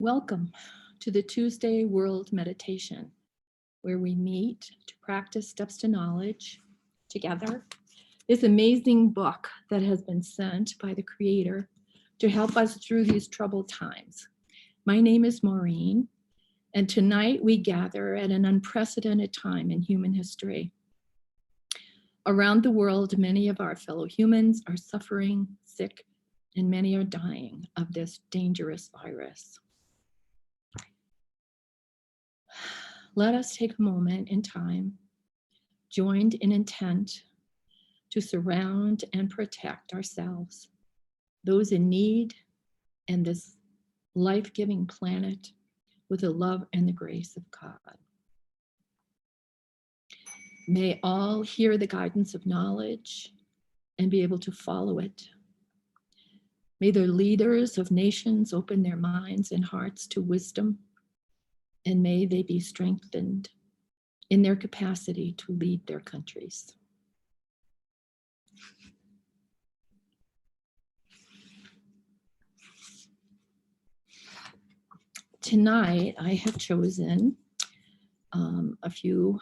Welcome to the Tuesday World Meditation, where we meet to practice steps to knowledge together. This amazing book that has been sent by the Creator to help us through these troubled times. My name is Maureen, and tonight we gather at an unprecedented time in human history. Around the world, many of our fellow humans are suffering, sick, and many are dying of this dangerous virus. Let us take a moment in time, joined in intent, to surround and protect ourselves, those in need, and this life-giving planet with the love and the grace of God. May all hear the guidance of knowledge and be able to follow it. May the leaders of nations open their minds and hearts to wisdom, and may they be strengthened in their capacity to lead their countries. Tonight, I have chosen a few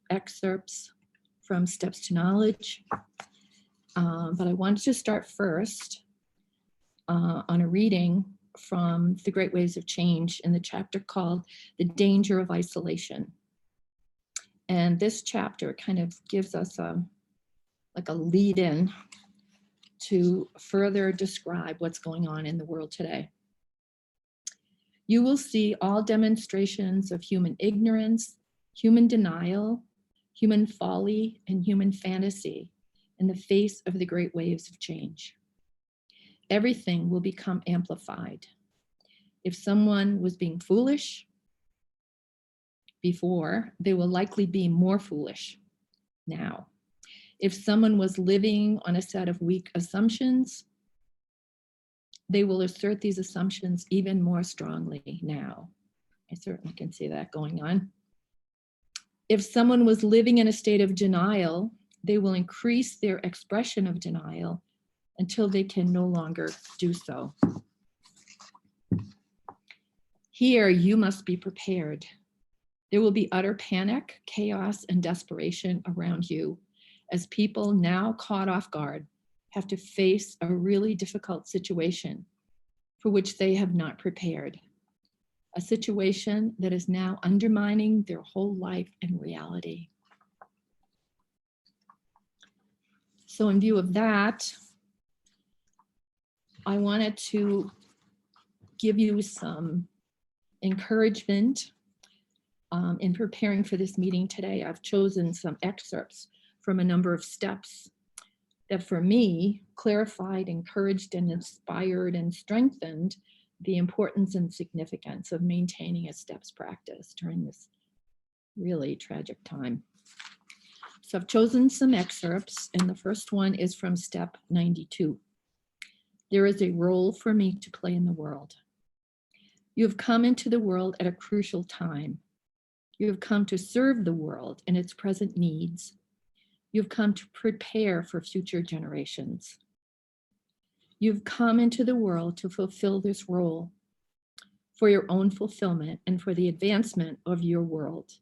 excerpts from Steps to Knowledge, but I wanted to start first on a reading from The Great Waves of Change in the chapter called The Danger of Isolation. And this chapter kind of gives us a lead in to further describe what's going on in the world today. You will see all demonstrations of human ignorance, human denial, human folly, and human fantasy in the face of the great waves of change. Everything will become amplified. If someone was being foolish before, they will likely be more foolish now. If someone was living on a set of weak assumptions, they will assert these assumptions even more strongly now. I certainly can see that going on. If someone was living in a state of denial, they will increase their expression of denial until they can no longer do so. Here, you must be prepared. There will be utter panic, chaos, and desperation around you as people now caught off guard have to face a really difficult situation for which they have not prepared. A situation that is now undermining their whole life and reality. So in view of that, I wanted to give you some encouragement in preparing for this meeting today. I've chosen some excerpts from a number of steps that for me clarified, encouraged, and inspired and strengthened the importance and significance of maintaining a steps practice during this really tragic time. So I've chosen some excerpts, and the first one is from step 92. There is a role for me to play in the world. You have come into the world at a crucial time. You have come to serve the world and its present needs. You've come to prepare for future generations. You've come into the world to fulfill this role for your own fulfillment and for the advancement of your world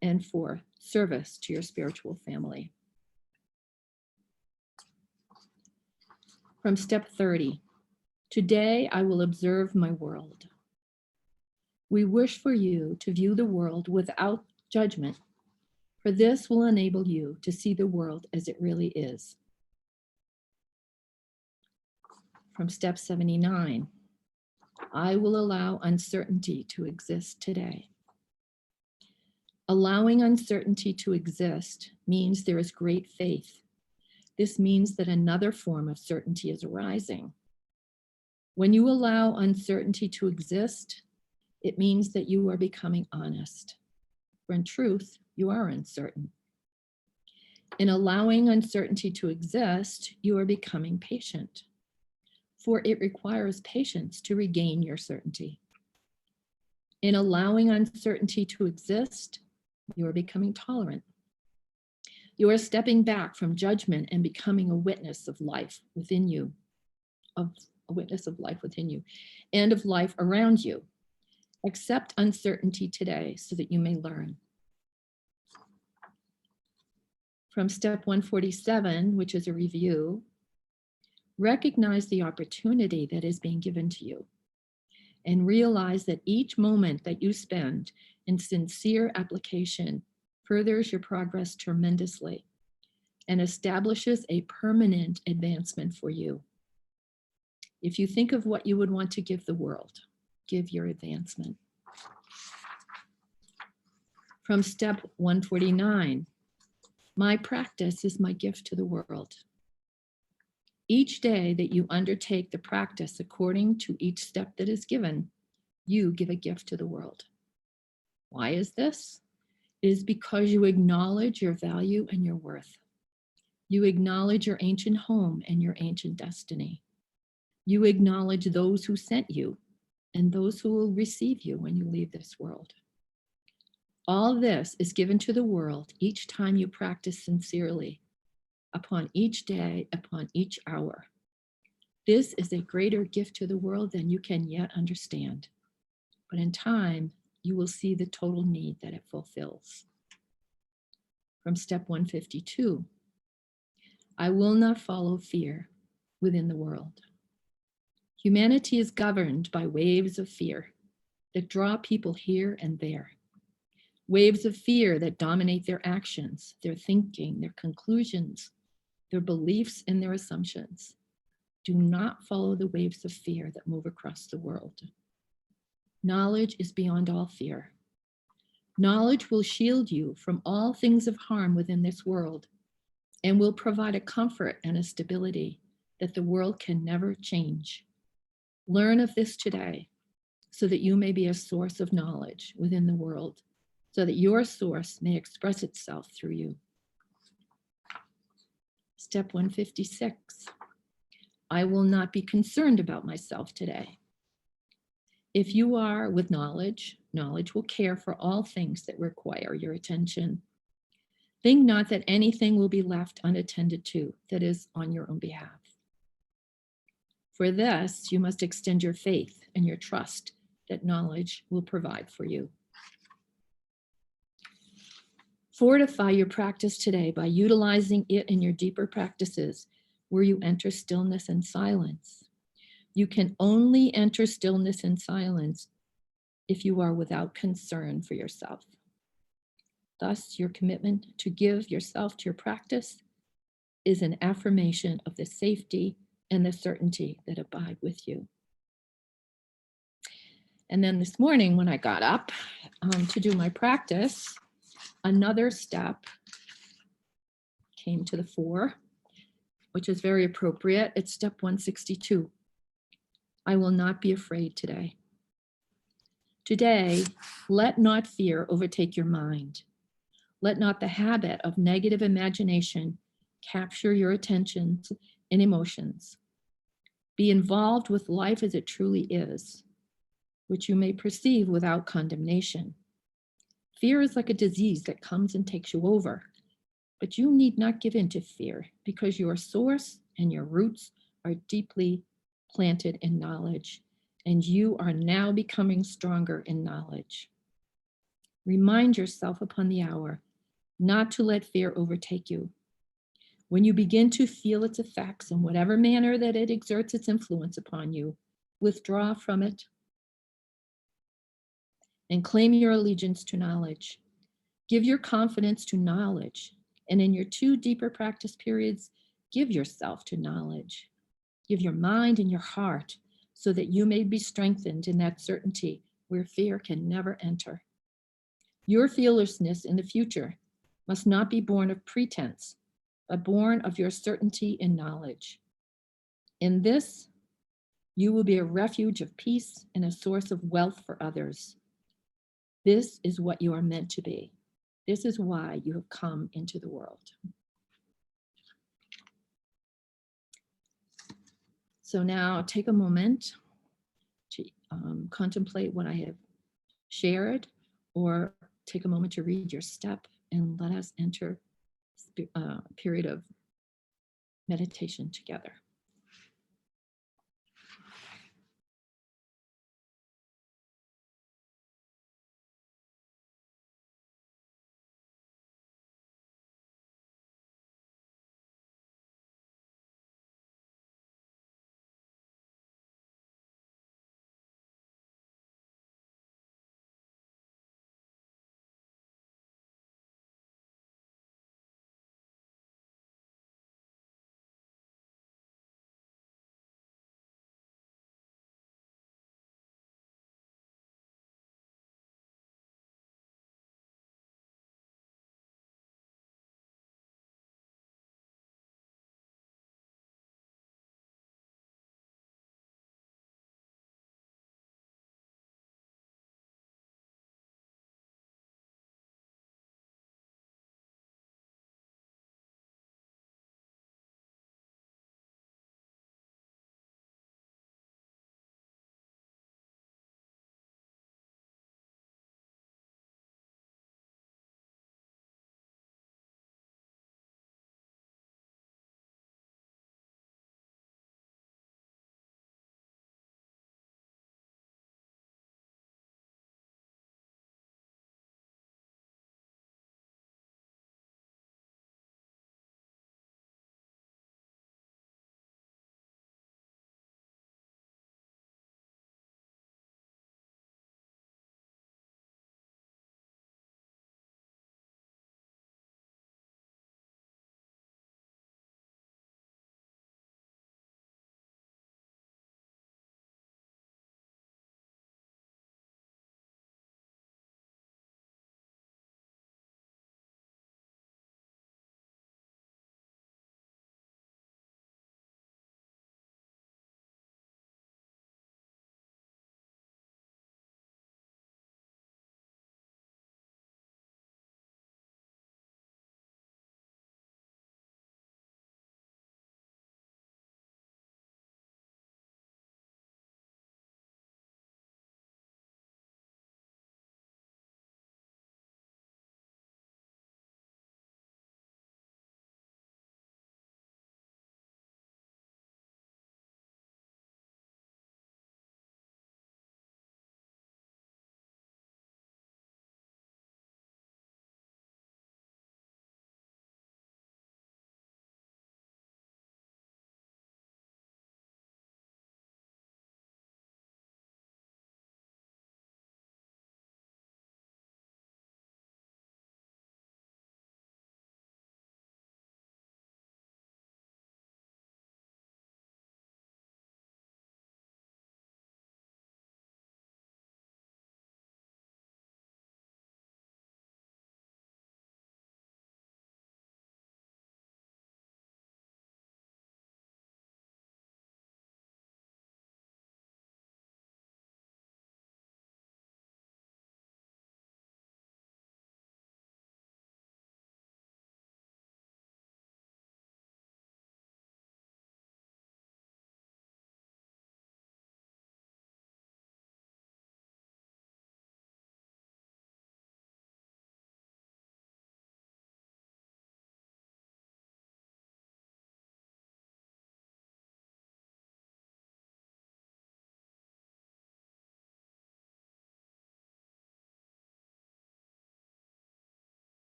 and for service to your spiritual family. From step 30, today I will observe my world. We wish for you to view the world without judgment, for this will enable you to see the world as it really is. From step 79, I will allow uncertainty to exist today. Allowing uncertainty to exist means there is great faith. This means that another form of certainty is arising. When you allow uncertainty to exist, it means that you are becoming honest. For in truth, you are uncertain. In allowing uncertainty to exist, you are becoming patient. For it requires patience to regain your certainty. In allowing uncertainty to exist, you are becoming tolerant. You are stepping back from judgment and becoming a witness of life within you, and of life around you. Accept uncertainty today so that you may learn. From step 147, which is a review, recognize the opportunity that is being given to you and realize that each moment that you spend in sincere application furthers your progress tremendously and establishes a permanent advancement for you. If you think of what you would want to give the world, give your advancement. From step 149, my practice is my gift to the world. Each day that you undertake the practice according to each step that is given, you give a gift to the world. Why is this? It is because you acknowledge your value and your worth. You acknowledge your ancient home and your ancient destiny. You acknowledge those who sent you and those who will receive you when you leave this world. All this is given to the world each time you practice sincerely, upon each day, upon each hour. This is a greater gift to the world than you can yet understand. But in time, you will see the total need that it fulfills. From step 152, I will not follow fear within the world. Humanity is governed by waves of fear that draw people here and there. Waves of fear that dominate their actions, their thinking, their conclusions, their beliefs, and their assumptions. Do not follow the waves of fear that move across the world. Knowledge is beyond all fear. Knowledge will shield you from all things of harm within this world and will provide a comfort and a stability that the world can never change. Learn of this today so that you may be a source of knowledge within the world, so that your source may express itself through you. Step 156, I will not be concerned about myself today. If you are with knowledge, knowledge will care for all things that require your attention. Think not that anything will be left unattended to that is on your own behalf. For this, you must extend your faith and your trust that knowledge will provide for you. Fortify your practice today by utilizing it in your deeper practices where you enter stillness and silence. You can only enter stillness and silence if you are without concern for yourself. Thus, your commitment to give yourself to your practice is an affirmation of the safety and the certainty that abide with you. And then this morning when I got up to do my practice, another step came to the fore, which is very appropriate. It's step 162. I will not be afraid today. Today, let not fear overtake your mind. Let not the habit of negative imagination capture your attentions and emotions. Be involved with life as it truly is, which you may perceive without condemnation. Fear is like a disease that comes and takes you over, but you need not give in to fear because your source and your roots are deeply planted in knowledge, and you are now becoming stronger in knowledge. Remind yourself upon the hour not to let fear overtake you. When you begin to feel its effects in whatever manner that it exerts its influence upon you, withdraw from it and claim your allegiance to knowledge. Give your confidence to knowledge, and in your 2 deeper practice periods, give yourself to knowledge. Give your mind and your heart so that you may be strengthened in that certainty where fear can never enter. Your fearlessness in the future must not be born of pretense, but born of your certainty in knowledge. In this, you will be a refuge of peace and a source of wealth for others. This is what you are meant to be. This is why you have come into the world. So now take a moment to contemplate what I have shared, or take a moment to read your step, and let us enter a period of meditation together.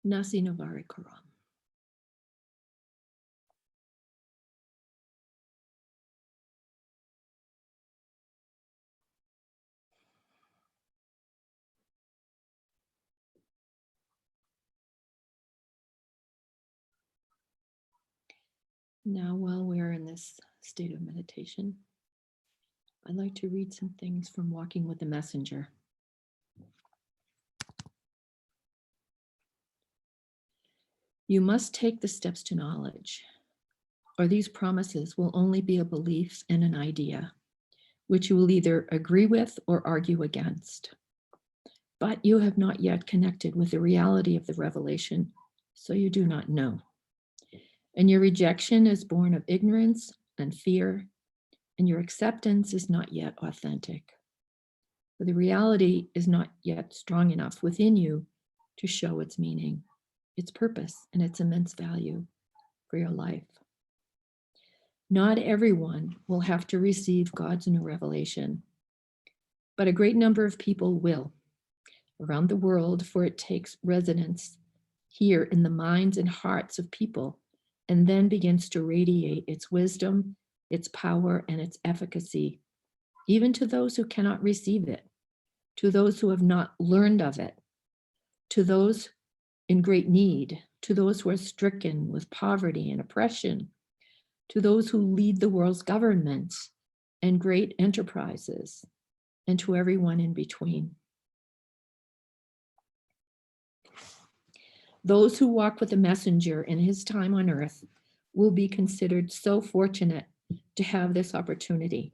Nasi Navari Karam. Now, while we're in this state of meditation, I'd like to read some things from Walking with the Messenger. You must take the steps to knowledge, or these promises will only be a belief and an idea, which you will either agree with or argue against. But you have not yet connected with the reality of the revelation, so you do not know. And your rejection is born of ignorance and fear, and your acceptance is not yet authentic. For the reality is not yet strong enough within you to show its meaning, its purpose, and its immense value for your life. Not everyone will have to receive God's new revelation, but a great number of people will around the world, for it takes residence here in the minds and hearts of people and then begins to radiate its wisdom, its power, and its efficacy, even to those who cannot receive it, to those who have not learned of it, to those in great need, to those who are stricken with poverty and oppression, to those who lead the world's governments and great enterprises, and to everyone in between. Those who walk with the messenger in his time on earth will be considered so fortunate to have this opportunity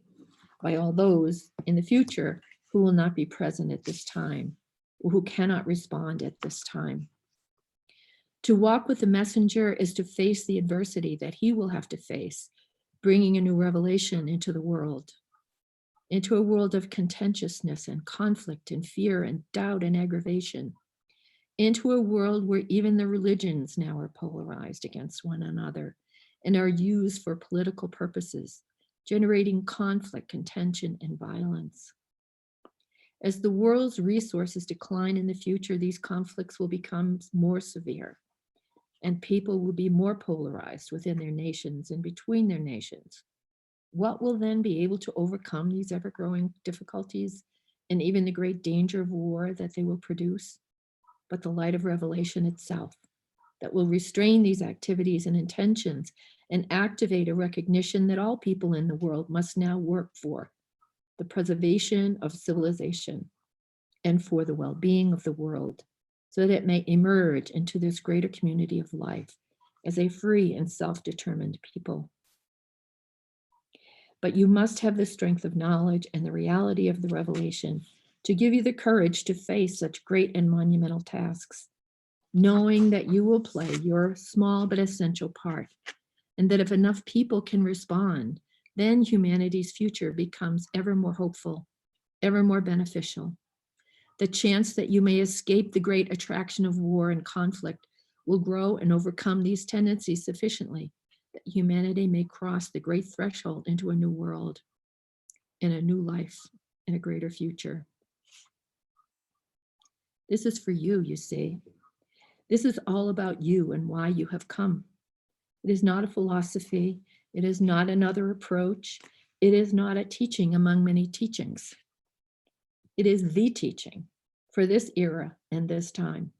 by all those in the future who will not be present at this time or who cannot respond at this time. To walk with the messenger is to face the adversity that he will have to face, bringing a new revelation into the world, into a world of contentiousness and conflict and fear and doubt and aggravation, into a world where even the religions now are polarized against one another and are used for political purposes, generating conflict, contention, and violence. As the world's resources decline in the future, these conflicts will become more severe, and people will be more polarized within their nations and between their nations. What will then be able to overcome these ever-growing difficulties and even the great danger of war that they will produce? But the light of revelation itself that will restrain these activities and intentions and activate a recognition that all people in the world must now work for the preservation of civilization and for the well-being of the world, so that it may emerge into this greater community of life as a free and self-determined people. But you must have the strength of knowledge and the reality of the revelation to give you the courage to face such great and monumental tasks, knowing that you will play your small but essential part, and that if enough people can respond, then humanity's future becomes ever more hopeful, ever more beneficial. The chance that you may escape the great attraction of war and conflict will grow and overcome these tendencies sufficiently that humanity may cross the great threshold into a new world, in a new life, in a greater future. This is for you, you see. This is all about you and why you have come. It is not a philosophy. It is not another approach. It is not a teaching among many teachings. It is the teaching for this era and this time.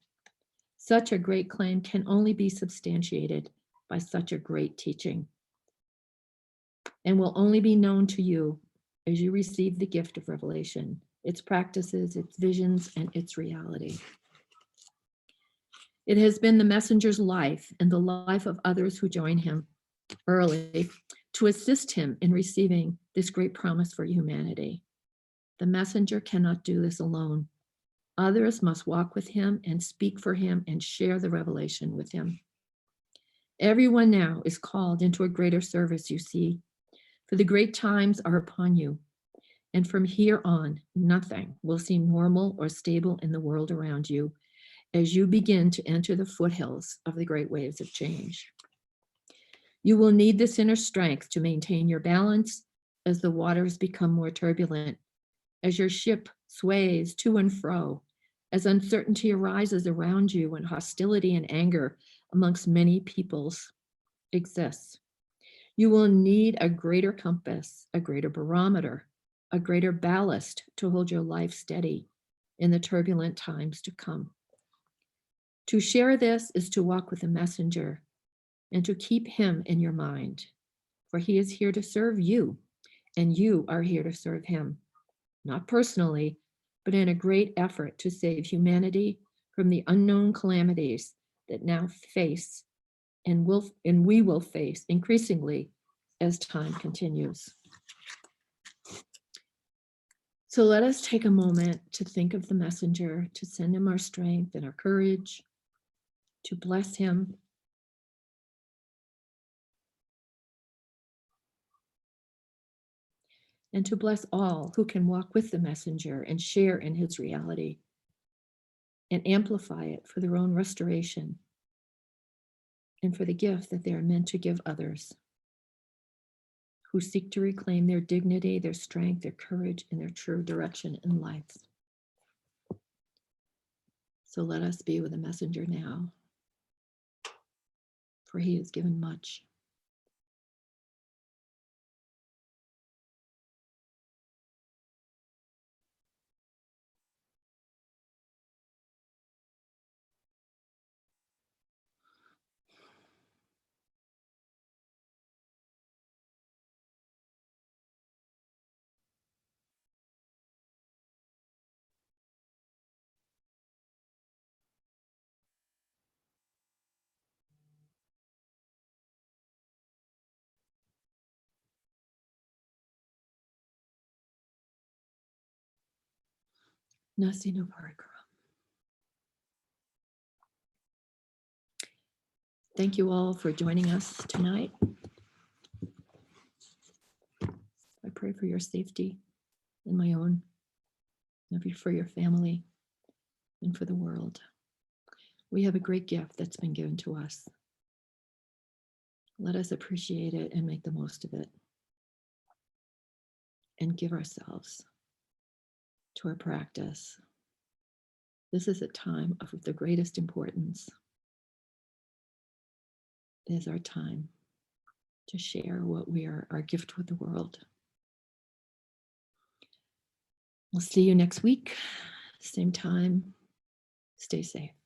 Such a great claim can only be substantiated by such a great teaching, and will only be known to you as you receive the gift of revelation, its practices, its visions, and its reality. It has been the messenger's life and the life of others who join him early to assist him in receiving this great promise for humanity. The messenger cannot do this alone. Others must walk with him and speak for him and share the revelation with him. Everyone now is called into a greater service, you see, for the great times are upon you. And from here on, nothing will seem normal or stable in the world around you as you begin to enter the foothills of the great waves of change. You will need this inner strength to maintain your balance as the waters become more turbulent, as your ship sways to and fro, as uncertainty arises around you and hostility and anger amongst many peoples exists. You will need a greater compass, a greater barometer, a greater ballast to hold your life steady in the turbulent times to come. To share this is to walk with the messenger and to keep him in your mind, for he is here to serve you, and you are here to serve him, not personally, but in a great effort to save humanity from the unknown calamities that now face and we will face increasingly as time continues. So let us take a moment to think of the messenger, to send him our strength and our courage, to bless him. And to bless all who can walk with the messenger and share in his reality and amplify it for their own restoration and for the gift that they are meant to give others who seek to reclaim their dignity, their strength, their courage, and their true direction in life. So let us be with the messenger now, for he has given much. Nasi no Parikara. Thank you all for joining us tonight. I pray for your safety and my own, and for your family and for the world. We have a great gift that's been given to us. Let us appreciate it and make the most of it and give ourselves to our practice. This is a time of the greatest importance. It is our time to share what we are, our gift with the world. We'll see you next week, same time. Stay safe.